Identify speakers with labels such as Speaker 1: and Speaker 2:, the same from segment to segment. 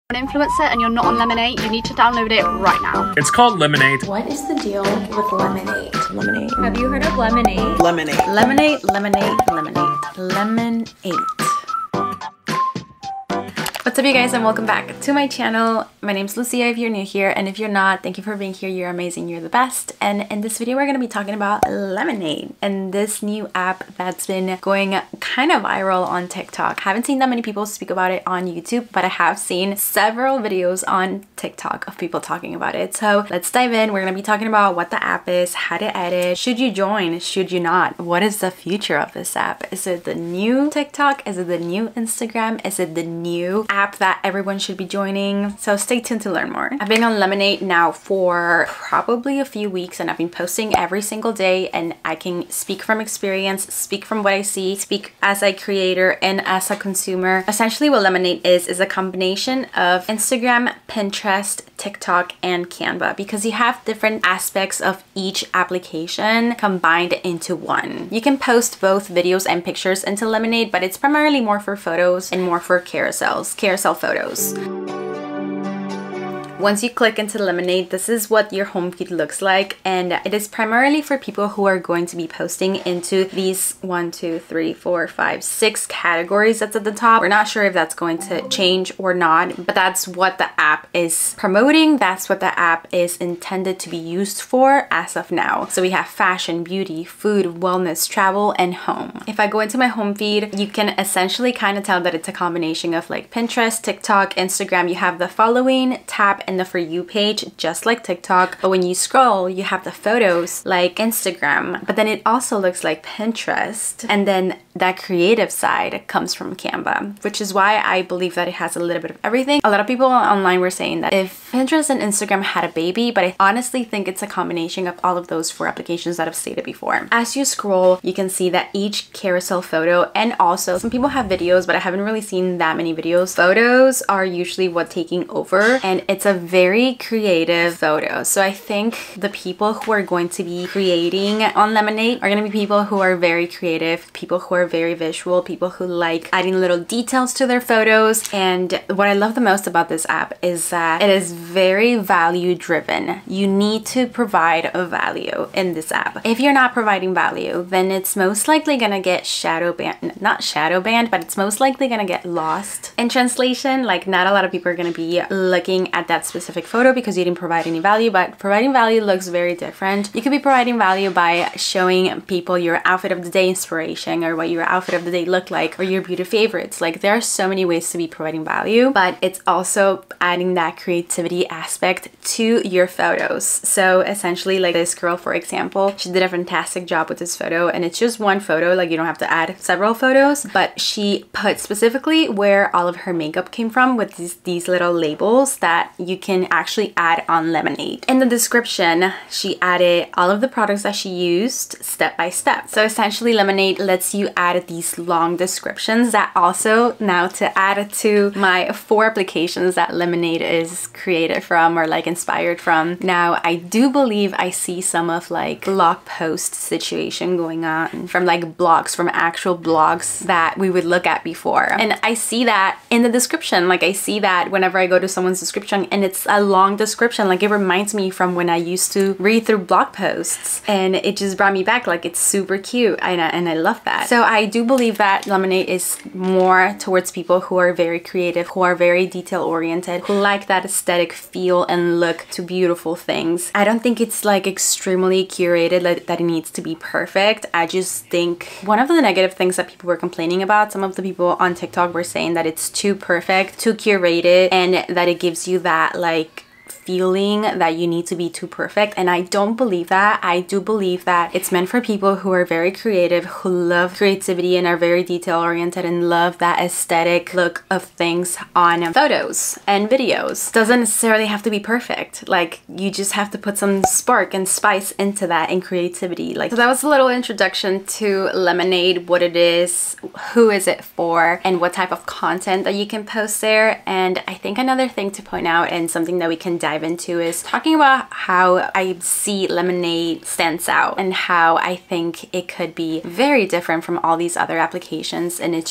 Speaker 1: An influencer and you're not on Lemon8, you need to download it right now.
Speaker 2: It's called Lemon8.
Speaker 3: What is the deal with Lemon8?
Speaker 4: Lemon8.
Speaker 3: Have you heard of Lemon8?
Speaker 4: Lemon8.
Speaker 3: Lemon8, Lemon8, Lemon8. Lemon8. What's up you guys and welcome back to my channel. My name's Lucia if you're new here, and if you're not, thank you for being here. You're amazing, you're the best. And in this video we're going to be talking about Lemon8 and this new app that's been going kind of viral on TikTok. Haven't seen that many people speak about it on YouTube, but I have seen several videos on TikTok of people talking about it. So let's dive in. We're going to be talking about what the app is, how to add it, should you join, should you not, what is the future of this app, is it the new TikTok, is it the new Instagram, is it the new app that everyone should be joining? So stay tuned to learn more. I've been on Lemon8 now for probably a few weeks and I've been posting every single day, and I can speak from experience, speak from what I see, speak as a creator and as a consumer. Essentially what Lemon8 is a combination of Instagram, Pinterest, TikTok, and Canva, because you have different aspects of each application combined into one. You can post both videos and pictures into Lemon8, but it's primarily more for photos and more for carousel photos. Once you click into Lemon8, this is what your home feed looks like, and it is primarily for people who are going to be posting into these 6 categories that's at the top. We're not sure if that's going to change or not, but that's what the app is promoting. That's what the app is intended to be used for as of now. So we have fashion, beauty, food, wellness, travel, and home. If I go into my home feed, you can essentially kind of tell that it's a combination of like Pinterest, TikTok, Instagram. You have the following tab and the For You page, just like TikTok, but when you scroll you have the photos like Instagram, but then it also looks like Pinterest, and then that creative side comes from Canva, which is why I believe that it has a little bit of everything. A lot of people online were saying that if Pinterest and Instagram had a baby, but I honestly think it's a combination of all of those 4 applications that I've stated before. As you scroll, you can see that each carousel photo, and also some people have videos, but I haven't really seen that many videos. Photos are usually what's taking over, and it's a very creative photo. So I think the people who are going to be creating on Lemon8 are going to be people who are very creative, people who are very visual, people who like adding little details to their photos. And what I love the most about this app is that it is very value driven. You need to provide a value in this app. If you're not providing value, then it's most likely gonna get not shadow banned, but it's most likely gonna get lost in translation. Like, not a lot of people are gonna be looking at that specific photo because you didn't provide any value. But providing value looks very different. You could be providing value by showing people your outfit of the day inspiration, or what your outfit of the day looked like, or your beauty favorites. Like, there are so many ways to be providing value, but it's also adding that creativity aspect to your photos. So essentially, like this girl, for example, she did a fantastic job with this photo, and it's just one photo. Like, you don't have to add several photos, but she put specifically where all of her makeup came from with these little labels that you can actually add on Lemon8. In the description, she added all of the products that she used step by step. So essentially Lemon8 lets you add these long descriptions that also now to add to my 4 applications that Lemon8 is created from, or like inspired from. Now I do believe I see some of like blog post situation going on from like blogs, from actual blogs that we would look at before, and I see that in the description. Like, I see that whenever I go to someone's description and it's a long description. Like, it reminds me from when I used to read through blog posts, and it just brought me back. Like, it's super cute, and I love that. So I do believe that Lemon8 is more towards people who are very creative, who are very detail oriented, who like that aesthetic feel and look to beautiful things. I don't think it's like extremely curated, like that it needs to be perfect. I just think one of the negative things that people were complaining about, some of the people on TikTok were saying that it's too perfect, too curated, and that it gives you that like feeling that you need to be too perfect. And I don't believe that. I do believe that it's meant for people who are very creative, who love creativity and are very detail oriented and love that aesthetic look of things on photos and videos. Doesn't necessarily have to be perfect. Like, you just have to put some spark and spice into that and creativity. Like, so that was a little introduction to Lemon8, what it is, who is it for, and what type of content that you can post there. And I think another thing to point out, and something that we can and dive into is talking about how I see Lemon8 stands out and how I think it could be very different from all these other applications, and it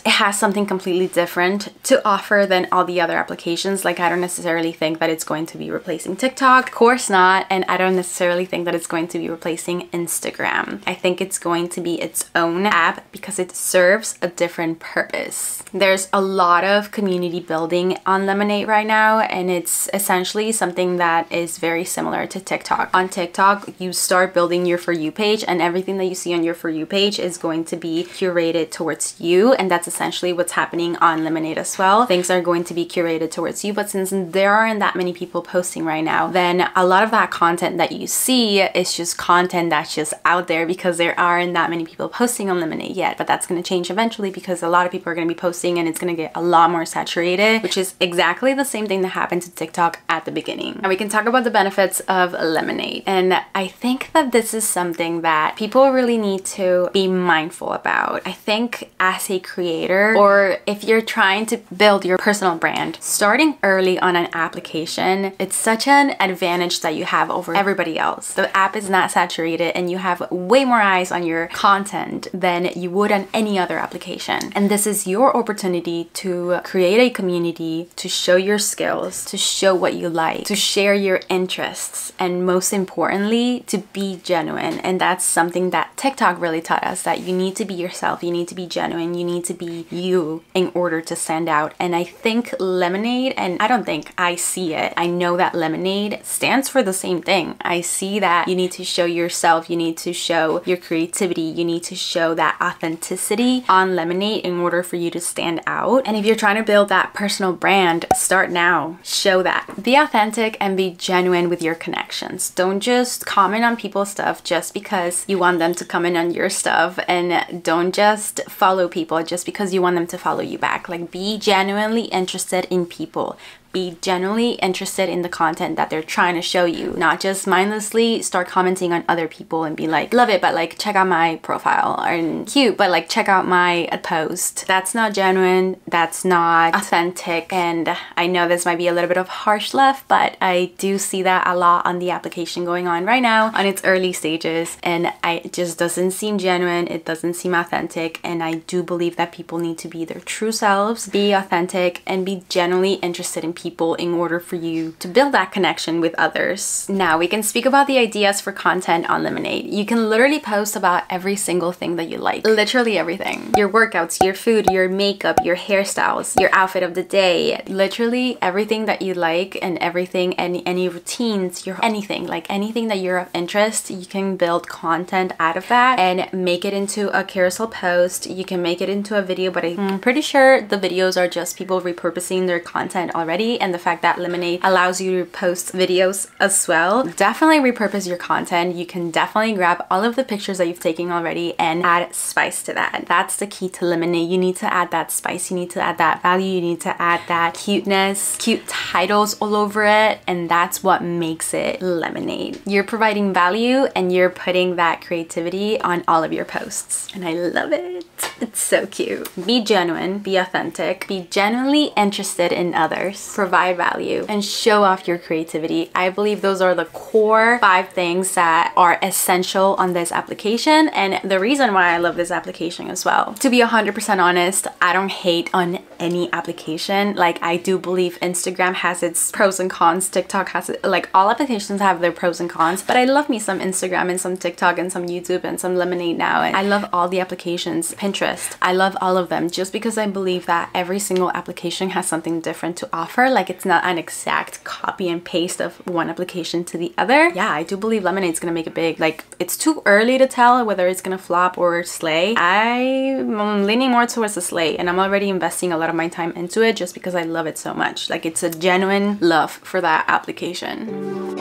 Speaker 3: has something completely different to offer than all the other applications. Like, I don't necessarily think that it's going to be replacing TikTok, of course not, and I don't necessarily think that it's going to be replacing Instagram. I think it's going to be its own app because it serves a different purpose. There's a lot of community building on Lemon8 right now, and it's essentially something that is very similar to TikTok. On TikTok, you start building your For You page, and everything that you see on your For You page is going to be curated towards you, and that's essentially what's happening on Lemon8 as well. Things are going to be curated towards you, but since there aren't that many people posting right now, then a lot of that content that you see is just content that's just out there because there aren't that many people posting on Lemon8 yet. But that's going to change eventually because a lot of people are going to be posting and it's going to get a lot more saturated, which is exactly the same thing that happened to TikTok at the beginning. Now we can talk about the benefits of Lemon8, and I think that this is something that people really need to be mindful about. I think as a creator, or if you're trying to build your personal brand, starting early on an application, it's such an advantage that you have over everybody else. The app is not saturated and you have way more eyes on your content than you would on any other application. And this is your opportunity to create a community, to show your skills, to show what you like, to share your interests, and most importantly, to be genuine. And that's something that TikTok really taught us, that you need to be yourself, you need to be genuine, you need to be you in order to stand out. And I think Lemon8, and I don't think, I see it, I know that Lemon8 stands for the same thing. I see that you need to show yourself, you need to show your creativity, you need to show that authenticity on Lemon8 in order for you to stand out. And if you're trying to build that personal brand, start now. Show that. Be authentic and be genuine with your connections. Don't just comment on people's stuff just because you want them to comment on your stuff, and don't just follow people just because you want them to follow you back. Like, be genuinely interested in people. Be genuinely interested in the content that they're trying to show you, not just mindlessly start commenting on other people and be like, love it, but like check out my profile, or cute, but like check out my post. That's not genuine, that's not authentic. And I know this might be a little bit of harsh left, but I do see that a lot on the application going on right now on its early stages, and it just doesn't seem genuine, it doesn't seem authentic. And I do believe that people need to be their true selves, be authentic, and be genuinely interested in people in order for you to build that connection with others. Now we can speak about the ideas for content on Lemon8. You can literally post about every single thing that you like, literally everything. Your workouts, your food, your makeup, your hairstyles, your outfit of the day, literally everything that you like, and everything, any routines, your anything, like anything that you're of interest, you can build content out of that and make it into a carousel post. You can make it into a video, but I'm pretty sure the videos are just people repurposing their content already. And the fact that Lemon8 allows you to post videos as well, definitely repurpose your content. You can definitely grab all of the pictures that you've taken already and add spice to that. That's the key to Lemon8. You need to add that spice, you need to add that value, you need to add that cuteness, cute titles all over it, and that's what makes it Lemon8. You're providing value and you're putting that creativity on all of your posts, and I love it. It's so cute. Be genuine, be authentic, be genuinely interested in others, provide value, and show off your creativity. I believe those are the core 5 things that are essential on this application, and the reason why I love this application as well. To be 100% honest, I don't hate on any application. Like, I do believe Instagram has its pros and cons, TikTok has it, like all applications have their pros and cons, but I love me some Instagram and some TikTok and some YouTube and some Lemon8 now, and I love all the applications. Pinterest, I love all of them, just because I believe that every single application has something different to offer. Like, it's not an exact copy and paste of one application to the other. Yeah, I do believe Lemon8's gonna make it big. Like, it's too early to tell whether it's gonna flop or slay. I'm leaning more towards the slay, and I'm already investing a lot of my time into it just because I love it so much. Like, it's a genuine love for that application.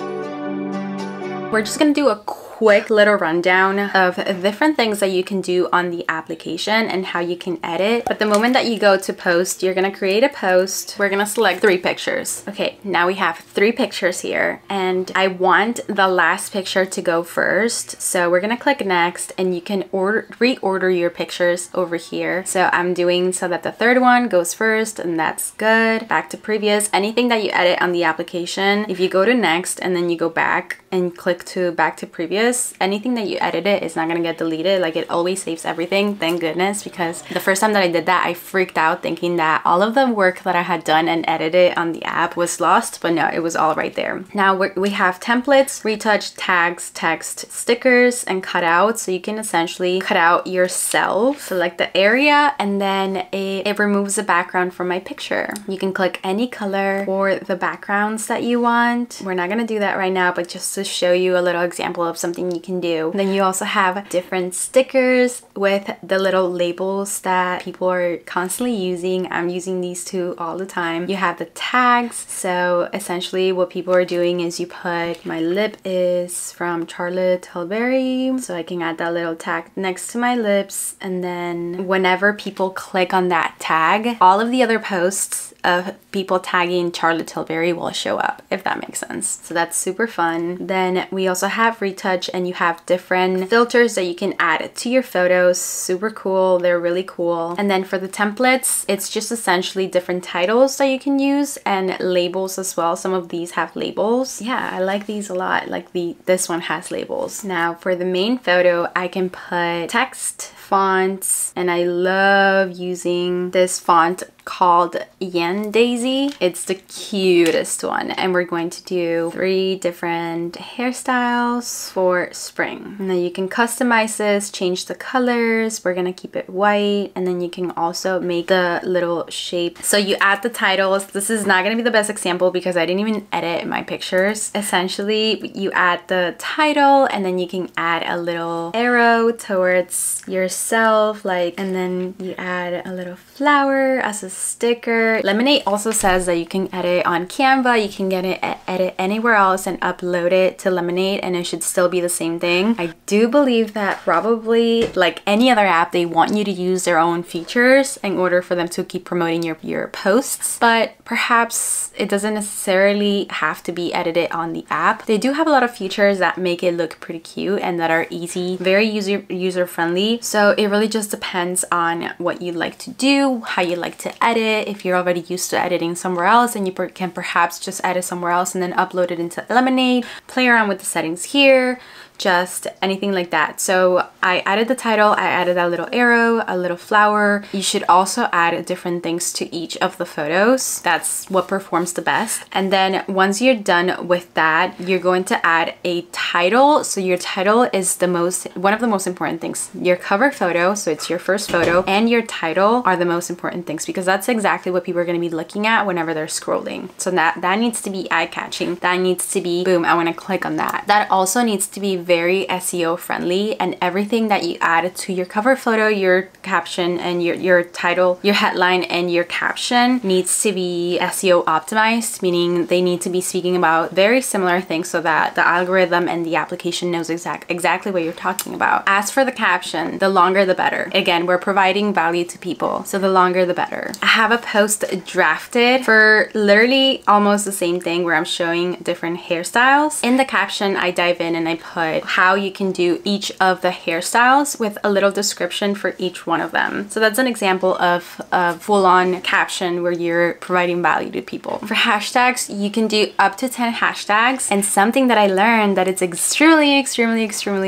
Speaker 3: We're just gonna do a quick little rundown of different things that you can do on the application and how you can edit. But the moment that you go to post, you're gonna create a post. We're gonna select 3 pictures. Okay, now we have 3 pictures here, and I want the last picture to go first. So we're gonna click next, and you can reorder your pictures over here. So I'm doing so that the 3rd one goes first, and that's good. Back to previous. Anything that you edit on the application, if you go to next and then you go back and click to back to previous, anything that you edited is not gonna get deleted. Like, it always saves everything, thank goodness, because the first time that I did that, I freaked out thinking that all of the work that I had done and edited on the app was lost, but no, it was all right there. Now we have templates, retouch, tags, text, stickers, and cutouts. So you can essentially cut out yourself, select the area, and then it removes the background from my picture. You can click any color for the backgrounds that you want. We're not gonna do that right now, but just to show you a little example of something you can do. Then you also have different stickers with the little labels that people are constantly using. I'm using these 2 all the time. You have the tags. So essentially what people are doing is you put, my lip is from Charlotte Tilbury, so I can add that little tag next to my lips, and then whenever people click on that tag, all of the other posts of people tagging Charlotte Tilbury will show up, if that makes sense. So that's super fun. Then we also have retouch, and you have different filters that you can add to your photos. Super cool. They're really cool. And then for the templates, it's just essentially different titles that you can use and labels as well. Some of these have labels. Yeah, I like these a lot. Like this one has labels. Now for the main photo, I can put text, fonts, and I love using this font called Yen Daisy. It's the cutest one, and we're going to do 3 different hairstyles for spring. And then you can customize this, change the colors. We're gonna keep it white, and then you can also make the little shape. So you add the titles. This is not gonna be the best example because I didn't even edit my pictures. Essentially, you add the title, and then you can add a little arrow towards yourself, like, and then you add a little flower as a sticker. Lemon8 also says that you can edit on Canva, you can get it edit anywhere else and upload it to Lemon8, and it should still be the same thing. I do believe that probably like any other app, they want you to use their own features in order for them to keep promoting your posts, but perhaps it doesn't necessarily have to be edited on the app. They do have a lot of features that make it look pretty cute and that are easy, very user friendly. So it really just depends on what you like to do, how you like to edit. If you're already used to editing somewhere else, and you can perhaps just edit somewhere else and then upload it into Lemon8, play around with the settings here, just anything like that. So I added the title, I added a little arrow, a little flower. You should also add different things to each of the photos. That's what performs the best. And then once you're done with that, you're going to add a title. So your title is one of the most important things. Your cover photo, so it's your first photo, and your title are the most important things because that's exactly what people are going to be looking at whenever they're scrolling. So that needs to be eye-catching. That needs to be, boom, I want to click on that. That also needs to be very SEO friendly, and everything that you add to your cover photo, your caption, and your title, your headline, and your caption needs to be SEO optimized, meaning they need to be speaking about very similar things so that the algorithm and the application knows exactly what you're talking about. As for the caption, the longer the better. Again, we're providing value to people, so the longer the better. I have a post drafted for literally almost the same thing where I'm showing different hairstyles. In the caption, I dive in and I put how you can do each of the hairstyles with a little description for each one of them. So that's an example of a full-on caption where you're providing value to people. For hashtags, you can do up to 10 hashtags, and something that I learned that it's extremely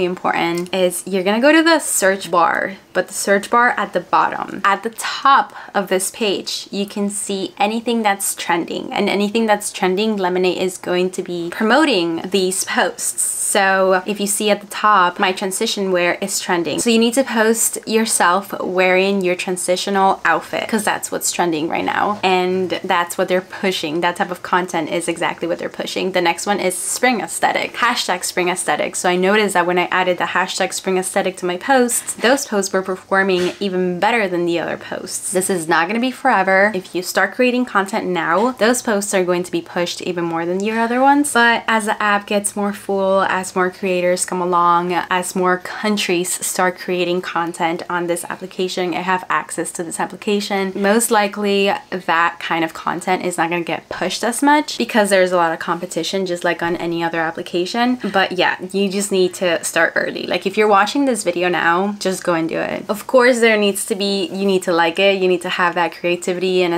Speaker 3: important is you're gonna go to the search bar, but the search bar at the bottom. At the top of this page, you can see anything that's trending, and anything that's trending, Lemon8 is going to be promoting these posts. So if you see at the top, my transition wear is trending. So you need to post yourself wearing your transitional outfit because that's what's trending right now. And that's what they're pushing. That type of content is exactly what they're pushing. The next one is spring aesthetic, hashtag spring aesthetic. So I noticed that when I added the hashtag spring aesthetic to my posts, those posts were performing even better than the other posts. This is not going to be forever. If you start creating content now, those posts are going to be pushed even more than your other ones. But as the app gets more full, as more creators creators come along, as more countries start creating content on this application and have access to this application, most likely that kind of content is not going to get pushed as much because there's a lot of competition, just like on any other application. But yeah, you just need to start early. Like if you're watching this video now, just go and do it. Of course, there needs to be, you need to like it, you need to have that creativity and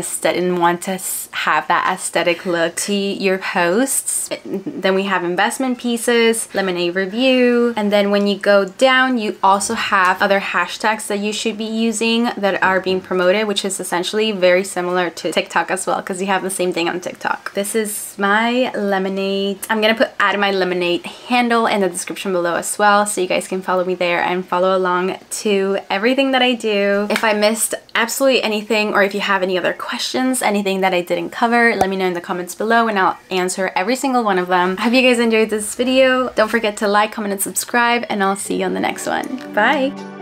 Speaker 3: want to have that aesthetic look to your posts. Then we have investment pieces, Lemon8 review, and then when you go down, you also have other hashtags that you should be using that are being promoted, which is essentially very similar to TikTok as well, because you have the same thing on TikTok. This is my Lemon8. I'm gonna add my Lemon8 handle in the description below as well, so you guys can follow me there and follow along to everything that I do. If I missed absolutely anything, or if you have any other questions, anything that I didn't cover, let me know in the comments below and I'll answer every single one of them. I hope you guys enjoyed this video. Don't forget to like, comment, and subscribe, and I'll see you on the next one. Bye!